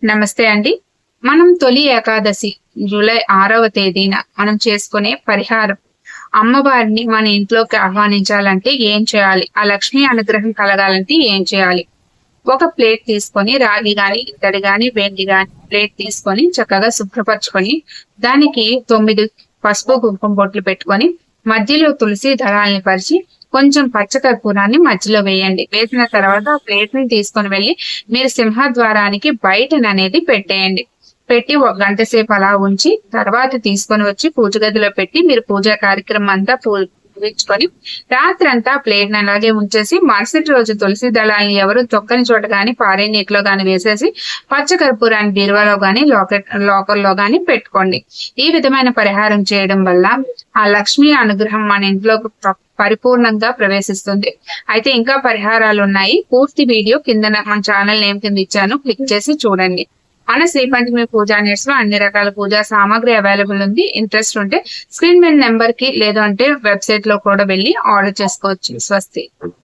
నమస్తే అండి. మనం తొలి ఏకాదశి జూలై 6వ తేదీన మనం చేసుకునే పరిహారం. అమ్మవారిని మన ఇంట్లోకి ఆహ్వానించాలంటే ఏం చేయాలి? ఆ లక్ష్మీ అనుగ్రహం కలగాలంటే ఏం చేయాలి? ఒక ప్లేట్ తీసుకొని రాగి గాని, ఇత్తడి గాని, వెండి గాని ప్లేట్ తీసుకొని చక్కగా శుభ్రపరచుకొని దానికి 9 పసుపు, కుంకుమ బొట్లు పెట్టుకొని మధ్యలో తులసి దళాల్ని పరిచి కొంచెం పచ్చ కర్పూరాన్ని మధ్యలో వేయండి. వేసిన తర్వాత ఆ ప్లేట్‌ని తీసుకొని వెళ్లి మీరు సింహద్వారానికి బయటననేది పెట్టేయండి. పెట్టి ఒక గంట సేపు అలా ఉంచి తర్వాత తీసుకొని వచ్చి పూజ గదిలో పెట్టి మీరు పూజా కార్యక్రమం అంతా ముగించుకొని రాత్రంతా ప్లేట్‌ని అలాగే ఉంచేసి మరుసటి రోజు తులసి దళాల్ని ఎవరు తొక్కని చోట గాని, పారే నీటిలో గాని వేసేసి పచ్చ కర్పూరాన్ని బీరువాలో గాని, లాకర్‌లో గాని పెట్టుకోండి. ఈ విధమైన పరిహారం చేయడం వల్ల ఆ లక్ష్మీ అనుగ్రహం మన ఇంట్లోకి పరిపూర్ణంగా ప్రవేశిస్తుంది. అయితే ఇంకా పరిహారాలున్నాయి. పూర్తి వీడియో కిందన మన ఛానల్ నేమ్ కింద ఇచ్చాను. క్లిక్ చేసి చూడండి. మన శ్రీ పంచమి పూజా నెట్స్ లో అన్ని రకాల పూజా సామాగ్రి అవైలబుల్ ఉంది. ఇంట్రెస్ట్ ఉంటే స్క్రీన్ మీద నెంబర్ కి లేదు అంటే వెబ్సైట్ లో కూడా వెళ్ళి ఆర్డర్ చేసుకోవచ్చు. స్వస్తి.